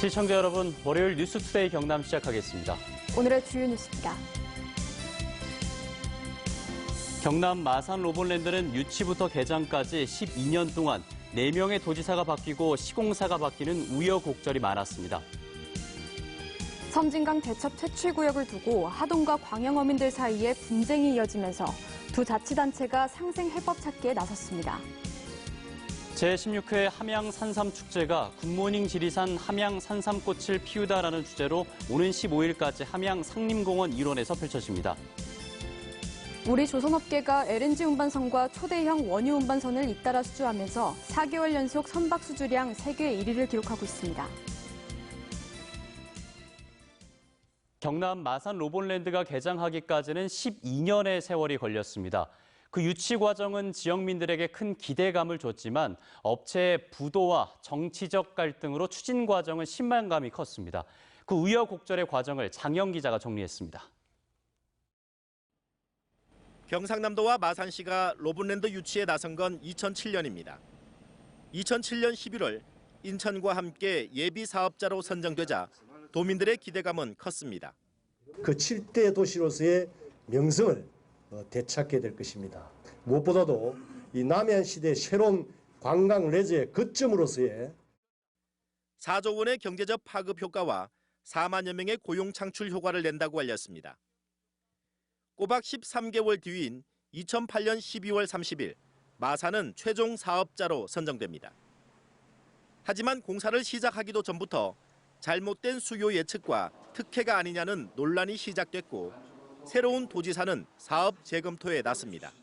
시청자 여러분, 월요일 뉴스투데이 경남 시작하겠습니다. 오늘의 주요 뉴스입니다. 경남 마산 로봇랜드는 유치부터 개장까지 12년 동안 4명의 도지사가 바뀌고 시공사가 바뀌는 우여곡절이 많았습니다. 섬진강 대첩 퇴치구역을 두고 하동과 광양어민들 사이에 분쟁이 이어지면서 두 자치단체가 상생 해법 찾기에 나섰습니다. 제16회 함양 산삼축제가 굿모닝 지리산 함양 산삼꽃을 피우다라는 주제로 오는 15일까지 함양 상림공원 일원에서 펼쳐집니다. 우리 조선업계가 LNG 운반선과 초대형 원유 운반선을 잇따라 수주하면서 4개월 연속 선박 수주량 세계 1위를 기록하고 있습니다. 경남 마산 로봇랜드가 개장하기까지는 12년의 세월이 걸렸습니다. 그 유치 과정은 지역민들에게 큰 기대감을 줬지만 업체의 부도와 정치적 갈등으로 추진 과정은 신망감이 컸습니다. 그 우여곡절의 과정을 장영 기자가 정리했습니다. 경상남도와 마산시가 로봇랜드 유치에 나선 건 2007년입니다. 2007년 11월 인천과 함께 예비 사업자로 선정되자 도민들의 기대감은 컸습니다. 그 7대 도시로서의 명성을 되찾게 될 것입니다. 무엇보다도 이 남해안시대의 새로운 관광 레저의 거점으로서의 4조 원의 경제적 파급 효과와 4만여 명의 고용 창출 효과를 낸다고 알렸습니다. 꼬박 13개월 뒤인 2008년 12월 30일 마산은 최종 사업자로 선정됩니다. 하지만 공사를 시작하기도 전부터 잘못된 수요 예측과 특혜가 아니냐는 논란이 시작됐고 새로운 도지사는 사업 재검토에 나섭니다.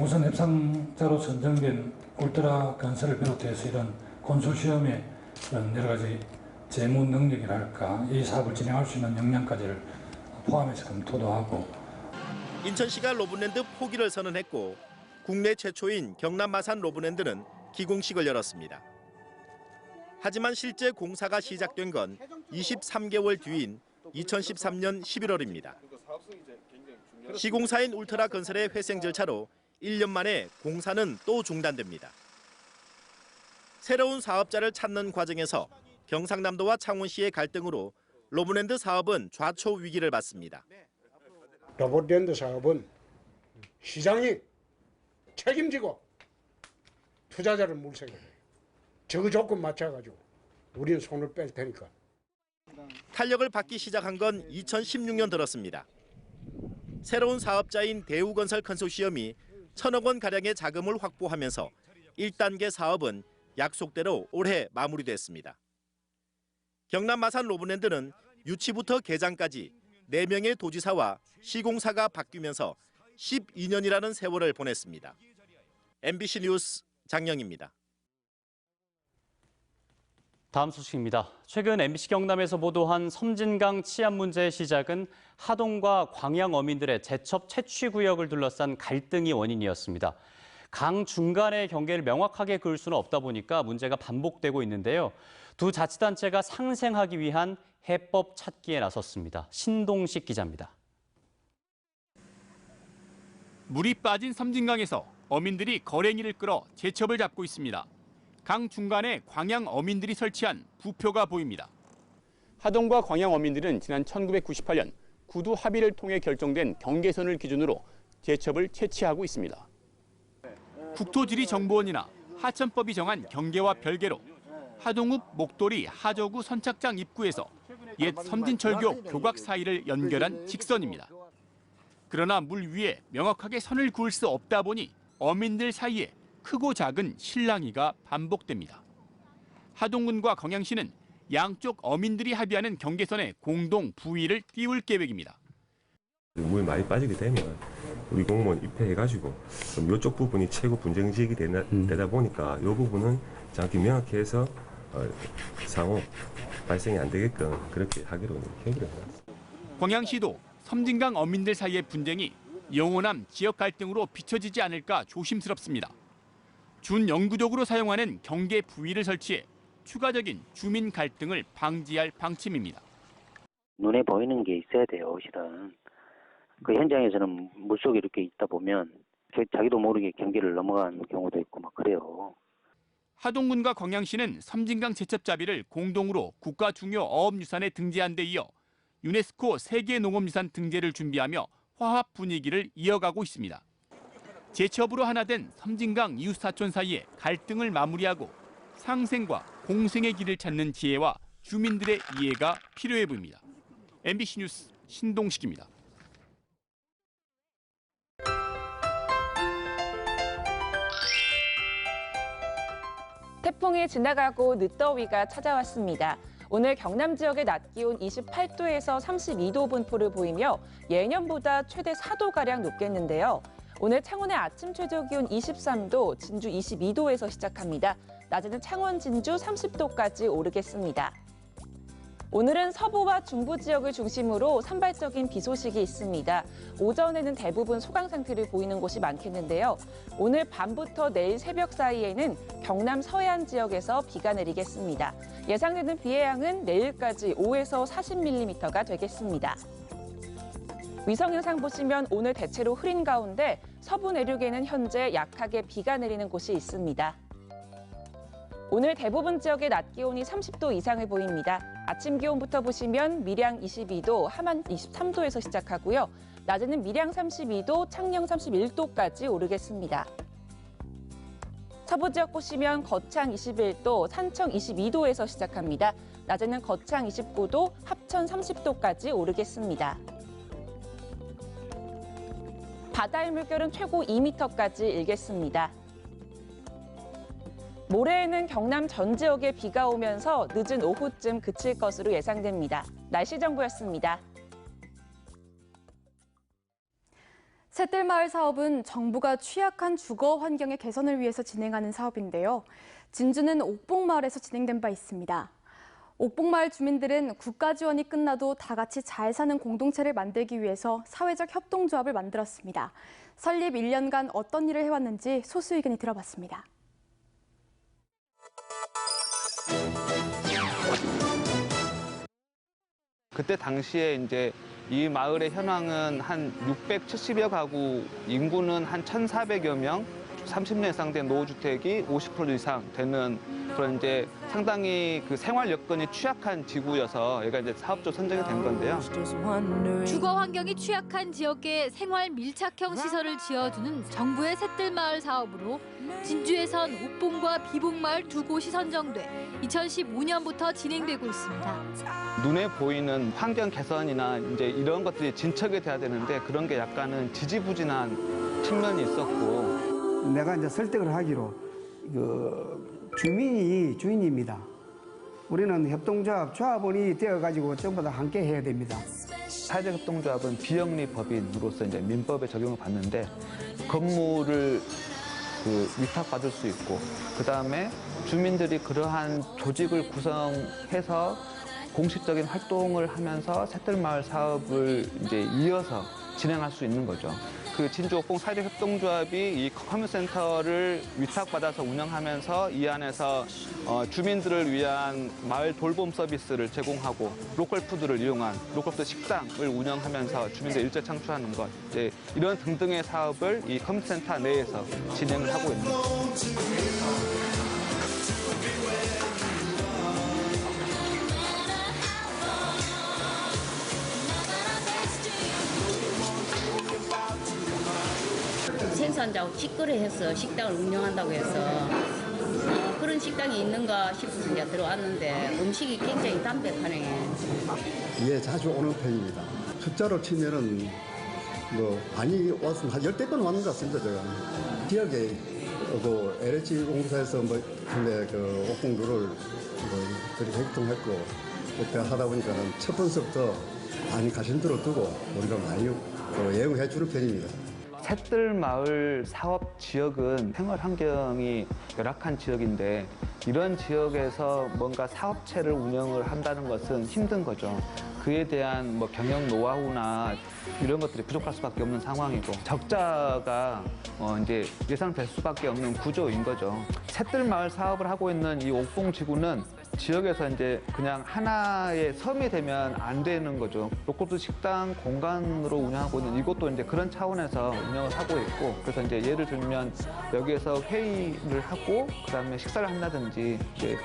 우선 협상자로 선정된 울트라 건설을 비롯해서 이런 컨소시엄의 이런 여러 가지 재무 능력이랄까 이 사업을 진행할 수 있는 역량까지를 포함해서 검토도 하고. 인천시가 로봇랜드 포기를 선언했고 국내 최초인 경남 마산 로봇랜드는 기공식을 열었습니다. 하지만 실제 공사가 시작된 건 23개월 뒤인 2013년 11월입니다. 시공사인 울트라 건설의 회생 절차로 1년 만에 공사는 또 중단됩니다. 새로운 사업자를 찾는 과정에서 경상남도와 창원시의 갈등으로 로봇랜드 사업은 좌초 위기를 맞습니다. 로봇랜드 사업은 시장이 책임지고 투자자를 물색해야 돼요. 저 조건 맞춰가지고 우리는 손을 뺄 테니까. 탄력을 받기 시작한 건 2016년 들었습니다. 새로운 사업자인 대우건설 컨소시엄이 1,000억 원 가량의 자금을 확보하면서 1단계 사업은 약속대로 올해 마무리됐습니다. 경남 마산 로봇랜드는 유치부터 개장까지 4명의 도지사와 시공사가 바뀌면서 12년이라는 세월을 보냈습니다. MBC 뉴스 장영입니다. 다음 소식입니다. 최근 MBC 경남에서 보도한 섬진강 치안 문제의 시작은 하동과 광양 어민들의 제첩 채취 구역을 둘러싼 갈등이 원인이었습니다. 강 중간의 경계를 명확하게 그을 수는 없다 보니까 문제가 반복되고 있는데요. 두 자치단체가 상생하기 위한 해법 찾기에 나섰습니다. 신동식 기자입니다. 물이 빠진 섬진강에서 어민들이 거랭이를 끌어 제첩을 잡고 있습니다. 강 중간에 광양 어민들이 설치한 부표가 보입니다. 하동과 광양 어민들은 지난 1998년 구두 합의를 통해 결정된 경계선을 기준으로 제첩을 채취하고 있습니다. 국토지리정보원이나 하천법이 정한 경계와 별개로 하동읍 목도리 하저구 선착장 입구에서 옛 섬진철교 교각 사이를 연결한 직선입니다. 그러나 물 위에 명확하게 선을 그을 수 없다 보니 어민들 사이에 크고 작은 실랑이가 반복됩니다. 하동군과 광양시는 양쪽 어민들이 합의하는 경계선에 공동 부위를 띄울 계획입니다. 물 많이 빠지게 되면 우리 공무원 입회해가지고 이쪽 부분이 최고 분쟁 지역이 되다 보니까 이 부분은 정확히 명확히 해서 상호 발생이 안 되게끔 그렇게 하기로 계획을 해놨습니다. 광양시도 섬진강 어민들 사이의 분쟁이 영원한 지역 갈등으로 비춰지지 않을까 조심스럽습니다. 준영구적으로 사용하는 경계 부위를 설치해 추가적인 주민 갈등을 방지할 방침입니다. 눈에 보이는 게 있어야 돼요, 실은. 그 현장에서는 물속에 이렇게 있다 보면 자기도 모르게 경계를 넘어가는 경우도 있고 막 그래요. 하동군과 광양시는 섬진강 제첩잡이를 공동으로 국가 중요 어업유산에 등재한 데 이어 유네스코 세계농업유산 등재를 준비하며 화합 분위기를 이어가고 있습니다. 제첩으로 하나 된 섬진강 이웃사촌 사이의 갈등을 마무리하고 상생과 공생의 길을 찾는 지혜와 주민들의 이해가 필요해 보입니다. MBC 뉴스 신동식입니다. 태풍이 지나가고 늦더위가 찾아왔습니다. 오늘 경남 지역의 낮 기온 28도에서 32도 분포를 보이며 예년보다 최대 4도가량 높겠는데요. 오늘 창원의 아침 최저 기온 23도, 진주 22도에서 시작합니다. 낮에는 창원, 진주 30도까지 오르겠습니다. 오늘은 서부와 중부 지역을 중심으로 산발적인 비 소식이 있습니다. 오전에는 대부분 소강 상태를 보이는 곳이 많겠는데요. 오늘 밤부터 내일 새벽 사이에는 경남 서해안 지역에서 비가 내리겠습니다. 예상되는 비의 양은 내일까지 5에서 40mm가 되겠습니다. 위성 영상 보시면 오늘 대체로 흐린 가운데 서부 내륙에는 현재 약하게 비가 내리는 곳이 있습니다. 오늘 대부분 지역의 낮 기온이 30도 이상을 보입니다. 아침 기온부터 보시면 밀양 22도, 함안 23도에서 시작하고요. 낮에는 밀양 32도, 창녕 31도까지 오르겠습니다. 서부 지역 보시면 거창 21도, 산청 22도에서 시작합니다. 낮에는 거창 29도, 합천 30도까지 오르겠습니다. 바다의 물결은 최고 2m까지 일겠습니다. 모레에는 경남 전 지역에 비가 오면서 늦은 오후쯤 그칠 것으로 예상됩니다. 날씨 정보였습니다. 샛들마을 사업은 정부가 취약한 주거 환경의 개선을 위해서 진행하는 사업인데요. 진주는 옥봉마을에서 진행된 바 있습니다. 옥봉마을 주민들은 국가 지원이 끝나도 다 같이 잘 사는 공동체를 만들기 위해서 사회적 협동조합을 만들었습니다. 설립 1년간 어떤 일을 해왔는지 소수 의견이 들어봤습니다. 그때 당시에 이제 이 마을의 현황은 한 670여 가구, 인구는 한 1,400여 명, 30년 이상 된 노후주택이 50% 이상 되는 그런 이제 상당히 그 생활 여건이 취약한 지구여서 얘가 이제 사업적 선정이 된 건데요. 주거 환경이 취약한 지역에 생활 밀착형 시설을 지어주는 정부의 샛들마을 사업으로 진주에선 옥봉과 비봉마을 두 곳이 선정돼 2015년부터 진행되고 있습니다. 눈에 보이는 환경 개선이나 이제 이런 것들이 진척이 돼야 되는데 그런 게 약간은 지지부진한 측면이 있었고. 내가 이제 설득을 하기로 주민이 주인입니다. 우리는 협동조합, 조합원이 되어가지고 전부 다 함께 해야 됩니다. 사회적 협동조합은 비영리 법인으로서 이제 민법에 적용을 받는데 건물을 위탁받을 수 있고 그다음에 주민들이 그러한 조직을 구성해서 공식적인 활동을 하면서 샛들마을 사업을 이제 이어서 진행할 수 있는 거죠. 그 진주 옥봉 사회적 협동조합이 이 커뮤니센터를 위탁받아서 운영하면서 이 안에서 주민들을 위한 마을 돌봄 서비스를 제공하고 로컬 푸드를 이용한 로컬 푸드 식당을 운영하면서 주민들 일자 창출하는 것, 이제 이런 등등의 사업을 이 커뮤니센터 내에서 진행을 하고 있는 거죠. 생산자하고 직거래해서 식당을 운영한다고 해서 그런 식당이 있는가 싶어서 이제 들어왔는데 음식이 굉장히 담백하네. 예, 자주 오는 편입니다. 숫자로 치면은 많이 왔으면 한 10대 번 왔는 것 같습니다, 제가. 지역에 LH 공사에서 근데 옥봉루를 그렇게 활동했고 그때 하다 보니까는 첫 번서부터 많이 가심들어 두고 우리가 많이 애용해 주는 편입니다. 샛들마을 사업 지역은 생활 환경이 열악한 지역인데 이런 지역에서 뭔가 사업체를 운영을 한다는 것은 힘든 거죠. 그에 대한 경영 노하우나 이런 것들이 부족할 수밖에 없는 상황이고 적자가 이제 예상될 수밖에 없는 구조인 거죠. 샛들마을 사업을 하고 있는 이 옥봉 지구는 지역에서 이제 그냥 하나의 섬이 되면 안 되는 거죠. 로컬푸드 식당 공간으로 운영하고 있는 이것도 이제 그런 차원에서 운영을 하고 있고, 그래서 이제 예를 들면 여기에서 회의를 하고 그다음에 식사를 한다든지 이제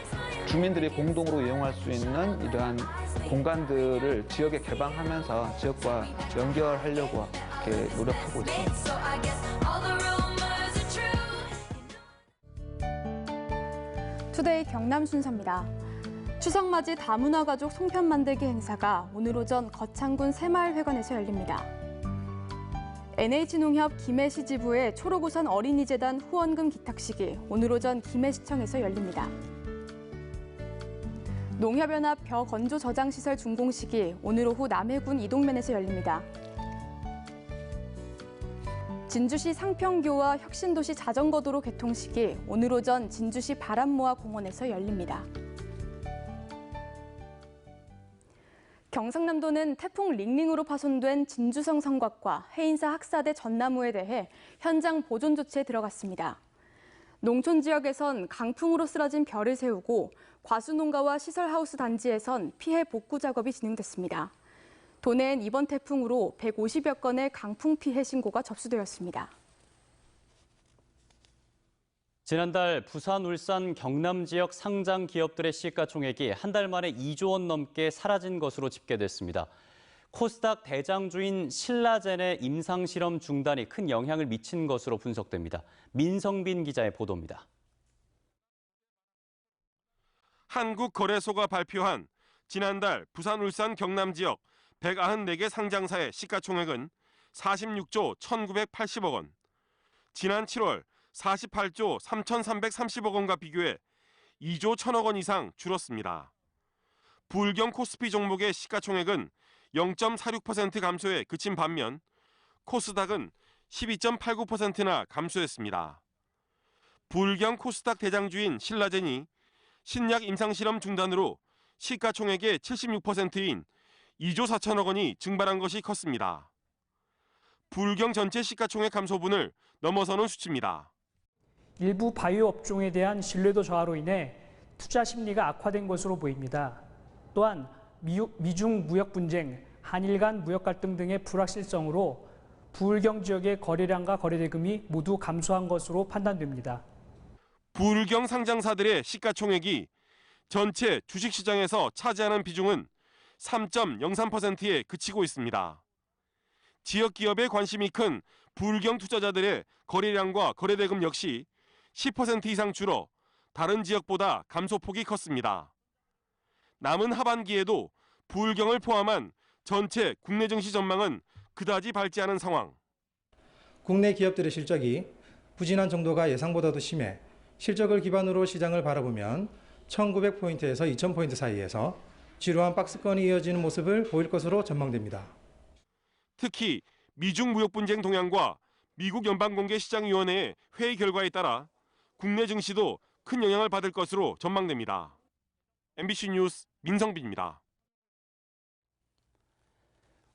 주민들이 공동으로 이용할 수 있는 이러한 공간들을 지역에 개방하면서 지역과 연결하려고 이렇게 노력하고 있습니다. 투데이 경남 순서입니다. 추석맞이 다문화 가족 송편 만들기 행사가 오늘 오전 거창군 새마을회관에서 열립니다. NH농협 김해시 지부의 초록우산 어린이재단 후원금 기탁식이 오늘 오전 김해시청에서 열립니다. 농협연합 벼건조 저장시설 준공식이 오늘 오후 남해군 이동면에서 열립니다. 진주시 상평교와 혁신도시 자전거도로 개통식이 오늘 오전 진주시 바람모아 공원에서 열립니다. 경상남도는 태풍 링링으로 파손된 진주성 성곽과 해인사 학사대 전나무에 대해 현장 보존 조치에 들어갔습니다. 농촌 지역에선 강풍으로 쓰러진 벼를 세우고 과수농가와 시설하우스 단지에선 피해 복구 작업이 진행됐습니다. 도내엔 이번 태풍으로 150여 건의 강풍 피해 신고가 접수되었습니다. 지난달 부산, 울산, 경남 지역 상장 기업들의 시가총액이 한 달 만에 2조 원 넘게 사라진 것으로 집계됐습니다. 코스닥 대장주인 신라젠의 임상실험 중단이 큰 영향을 미친 것으로 분석됩니다. 민성빈 기자의 보도입니다. 한국거래소가 발표한 지난달 부산, 울산, 경남 지역 194개 상장사의 시가총액은 46조 1,980억 원, 지난 7월 48조 3,330억 원과 비교해 2조 1,000억 원 이상 줄었습니다. 부울경 코스피 종목의 시가총액은 0.46% 감소에 그친 반면 코스닥은 12.89%나 감소했습니다. 부울경 코스닥 대장주인 신라젠이 신약 임상실험 중단으로 시가총액의 76%인 2조 4천억 원이 증발한 것이 컸습니다. 부울경 전체 시가총액 감소분을 넘어서는 수치입니다. 일부 바이오 업종에 대한 신뢰도 저하로 인해 투자 심리가 악화된 것으로 보입니다. 또한 미중 무역 분쟁, 한일 간 무역 갈등 등의 불확실성으로 부울경 지역의 거래량과 거래대금이 모두 감소한 것으로 판단됩니다. 부울경 상장사들의 시가총액이 전체 주식시장에서 차지하는 비중은 3.03%에 그치고 있습니다. 지역 기업의 관심이 큰 부울경 투자자들의 거래량과 거래대금 역시 10% 이상 줄어 다른 지역보다 감소폭이 컸습니다. 남은 하반기에도 부울경을 포함한 전체 국내 증시 전망은 그다지 밝지 않은 상황. 국내 기업들의 실적이 부진한 정도가 예상보다도 심해 실적을 기반으로 시장을 바라보면 1900포인트에서 2000포인트 사이에서 지루한 박스권이 이어지는 모습을 보일 것으로 전망됩니다. 특히 미중 무역 분쟁 동향과 미국 연방공개시장위원회의 회의 결과에 따라 국내 증시도 큰 영향을 받을 것으로 전망됩니다. MBC 뉴스 민성빈입니다.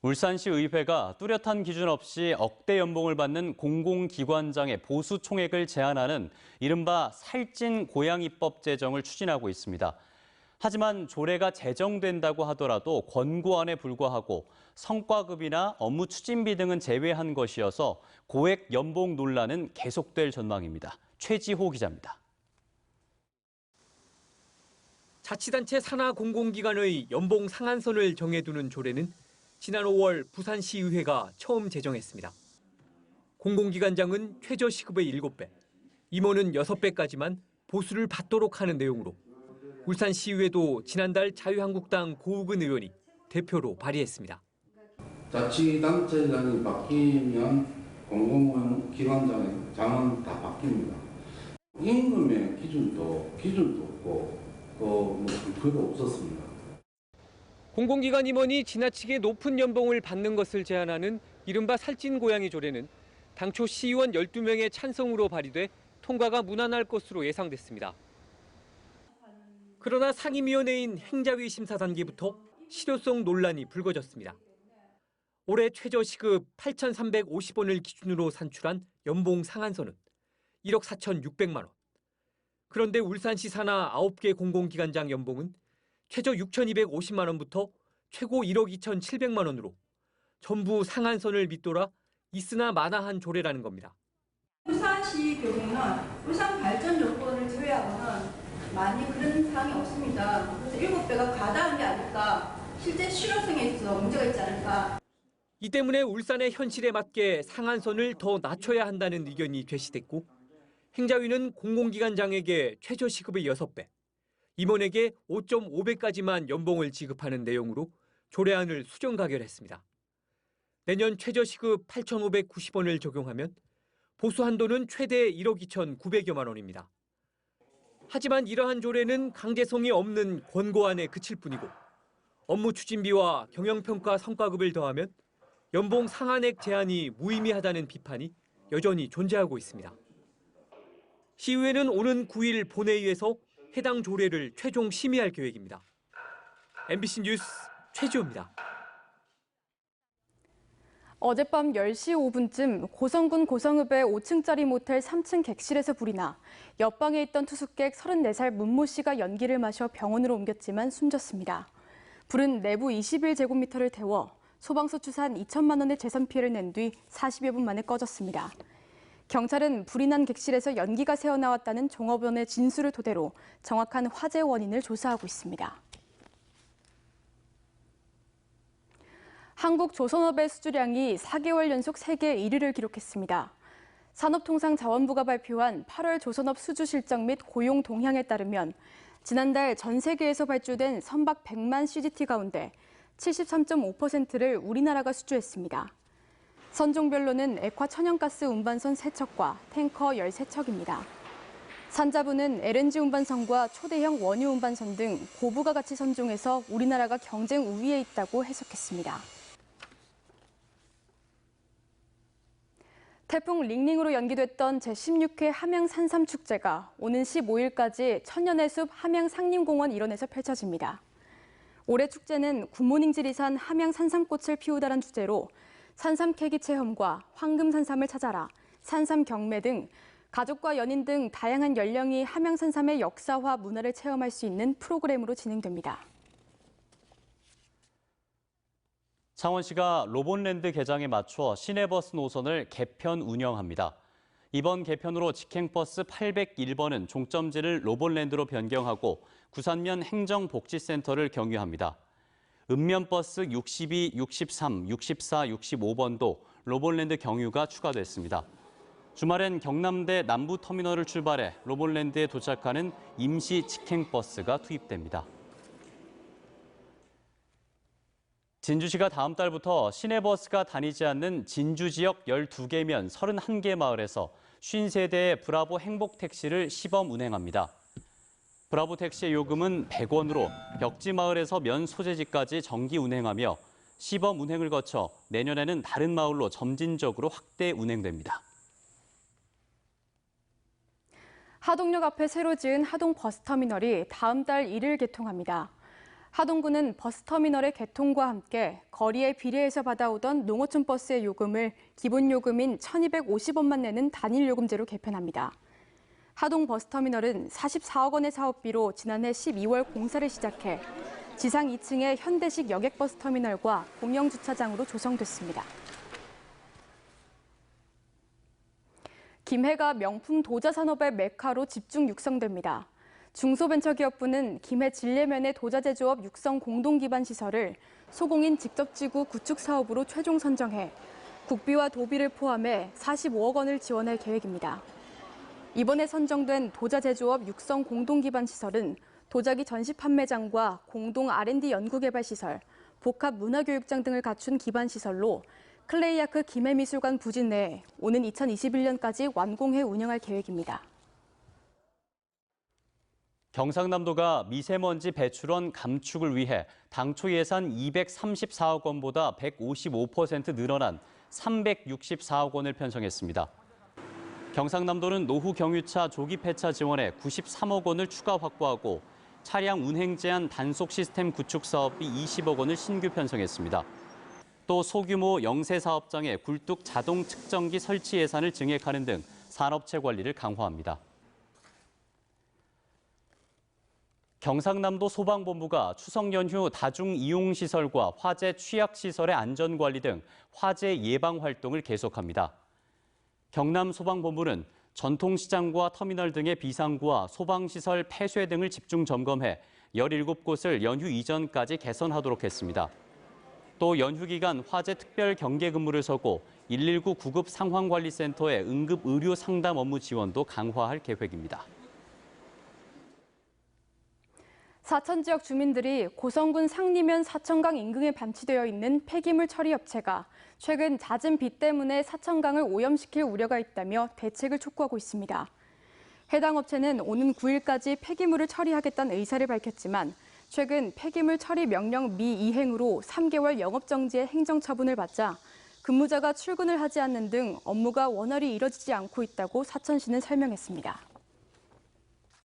울산시 의회가 뚜렷한 기준 없이 억대 연봉을 받는 공공기관장의 보수 총액을 제한하는 이른바 살찐 고양이법 제정을 추진하고 있습니다. 하지만 조례가 제정된다고 하더라도 권고안에 불과하고 성과급이나 업무 추진비 등은 제외한 것이어서 고액 연봉 논란은 계속될 전망입니다. 최지호 기자입니다. 자치단체 산하 공공기관의 연봉 상한선을 정해두는 조례는 지난 5월 부산시의회가 처음 제정했습니다. 공공기관장은 최저 시급의 7배, 임원은 6배까지만 보수를 받도록 하는 내용으로 울산시의회도 지난달 자유한국당 고우근 의원이 대표로 발의했습니다. 자치단체장이 바뀌면 공공기관장은 다 바뀝니다. 임금의 기준도 없고 별거 없었습니다. 공공기관 임원이 지나치게 높은 연봉을 받는 것을 제한하는 이른바 살찐 고양이 조례는 당초 시의원 12명의 찬성으로 발의돼 통과가 무난할 것으로 예상됐습니다. 그러나 상임위원회인 행자위 심사 단계부터 실효성 논란이 불거졌습니다. 올해 최저 시급 8,350원을 기준으로 산출한 연봉 상한선은 1억 4,600만 원. 그런데 울산시 산하 9개 공공기관장 연봉은 최저 6,250만 원부터 최고 1억 2,700만 원으로 전부 상한선을 밑돌아 있으나 마나한 조례라는 겁니다. 울산시 경우는 울산 발전 요건을 제외하고는 많이 그런 사항이 없습니다. 그래서 7배가 과다한 게 아닐까, 실제 실효성에 있어서 문제가 있지 않을까. 이 때문에 울산의 현실에 맞게 상한선을 더 낮춰야 한다는 의견이 제시됐고 행자위는 공공기관장에게 최저시급의 6배, 임원에게 5.5배까지만 연봉을 지급하는 내용으로 조례안을 수정 가결했습니다. 내년 최저시급 8,590원을 적용하면 보수 한도는 최대 1억 2,900여만 원입니다. 하지만 이러한 조례는 강제성이 없는 권고안에 그칠 뿐이고 업무 추진비와 경영평가 성과급을 더하면 연봉 상한액 제한이 무의미하다는 비판이 여전히 존재하고 있습니다. 시의회는 오는 9일 본회의에서 해당 조례를 최종 심의할 계획입니다. MBC 뉴스 최지호입니다. 어젯밤 10시 5분쯤 고성군 고성읍의 5층짜리 모텔 3층 객실에서 불이 나 옆방에 있던 투숙객 34살 문모 씨가 연기를 마셔 병원으로 옮겼지만 숨졌습니다. 불은 내부 21제곱미터를 태워 소방서 추산 2천만 원의 재산 피해를 낸 뒤 40여 분 만에 꺼졌습니다. 경찰은 불이 난 객실에서 연기가 새어나왔다는 종업원의 진술을 토대로 정확한 화재 원인을 조사하고 있습니다. 한국 조선업의 수주량이 4개월 연속 세계 1위를 기록했습니다. 산업통상자원부가 발표한 8월 조선업 수주 실적 및 고용 동향에 따르면 지난달 전 세계에서 발주된 선박 100만 CGT 가운데 73.5%를 우리나라가 수주했습니다. 선종별로는 액화 천연가스 운반선 3척과 탱커 13척입니다. 산자부는 LNG 운반선과 초대형 원유 운반선 등 고부가 가치 선종에서 우리나라가 경쟁 우위에 있다고 해석했습니다. 태풍 링링으로 연기됐던 제16회 함양 산삼축제가 오는 15일까지 천년의 숲 함양 상림공원 일원에서 펼쳐집니다. 올해 축제는 굿모닝 지리산 함양 산삼꽃을 피우다란 주제로 산삼 캐기 체험과 황금 산삼을 찾아라, 산삼 경매 등 가족과 연인 등 다양한 연령이 함양 산삼의 역사와 문화를 체험할 수 있는 프로그램으로 진행됩니다. 창원시가 로봇랜드 개장에 맞춰 시내버스 노선을 개편 운영합니다. 이번 개편으로 직행버스 801번은 종점지를 로봇랜드로 변경하고 구산면 행정복지센터를 경유합니다. 읍면버스 62, 63, 64, 65번도 로봇랜드 경유가 추가됐습니다. 주말엔 경남대 남부터미널을 출발해 로봇랜드에 도착하는 임시 직행버스가 투입됩니다. 진주시가 다음 달부터 시내버스가 다니지 않는 진주 지역 12개면 31개 마을에서 50세대의 브라보 행복택시를 시범 운행합니다. 브라보 택시의 요금은 100원으로 벽지 마을에서 면 소재지까지 정기 운행하며 시범 운행을 거쳐 내년에는 다른 마을로 점진적으로 확대 운행됩니다. 하동역 앞에 새로 지은 하동 버스터미널이 다음 달 1일 개통합니다. 하동구는 버스터미널의 개통과 함께 거리에 비례해서 받아오던 농어촌 버스의 요금을 기본 요금인 1,250원만 내는 단일 요금제로 개편합니다. 하동 버스터미널은 44억 원의 사업비로 지난해 12월 공사를 시작해 지상 2층의 현대식 여객버스터미널과 공영주차장으로 조성됐습니다. 김해가 명품 도자산업의 메카로 집중 육성됩니다. 중소벤처기업부는 김해 진례면의 도자 제조업 육성 공동기반시설을 소공인 직접지구 구축 사업으로 최종 선정해 국비와 도비를 포함해 45억 원을 지원할 계획입니다. 이번에 선정된 도자 제조업 육성 공동기반시설은 도자기 전시 판매장과 공동 R&D 연구개발시설, 복합 문화교육장 등을 갖춘 기반시설로 클레이아크 김해미술관 부지 내에 오는 2021년까지 완공해 운영할 계획입니다. 경상남도가 미세먼지 배출원 감축을 위해 당초 예산 234억 원보다 155% 늘어난 364억 원을 편성했습니다. 경상남도는 노후 경유차 조기 폐차 지원에 93억 원을 추가 확보하고 차량 운행 제한 단속 시스템 구축 사업비 20억 원을 신규 편성했습니다. 또 소규모 영세 사업장에 굴뚝 자동 측정기 설치 예산을 증액하는 등 산업체 관리를 강화합니다. 경상남도 소방본부가 추석 연휴 다중이용시설과 화재 취약시설의 안전관리 등 화재 예방 활동을 계속합니다. 경남소방본부는 전통시장과 터미널 등의 비상구와 소방시설 폐쇄 등을 집중 점검해 17곳을 연휴 이전까지 개선하도록 했습니다. 또 연휴 기간 화재 특별 경계 근무를 서고 119 구급 상황관리센터의 응급 의료 상담 업무 지원도 강화할 계획입니다. 사천 지역 주민들이 고성군 상리면 사천강 인근에 반치되어 있는 폐기물 처리 업체가 최근 잦은 비 때문에 사천강을 오염시킬 우려가 있다며 대책을 촉구하고 있습니다. 해당 업체는 오는 9일까지 폐기물을 처리하겠다는 의사를 밝혔지만 최근 폐기물 처리 명령 미이행으로 3개월 영업정지의 행정처분을 받자 근무자가 출근을 하지 않는 등 업무가 원활히 이뤄지지 않고 있다고 사천시는 설명했습니다.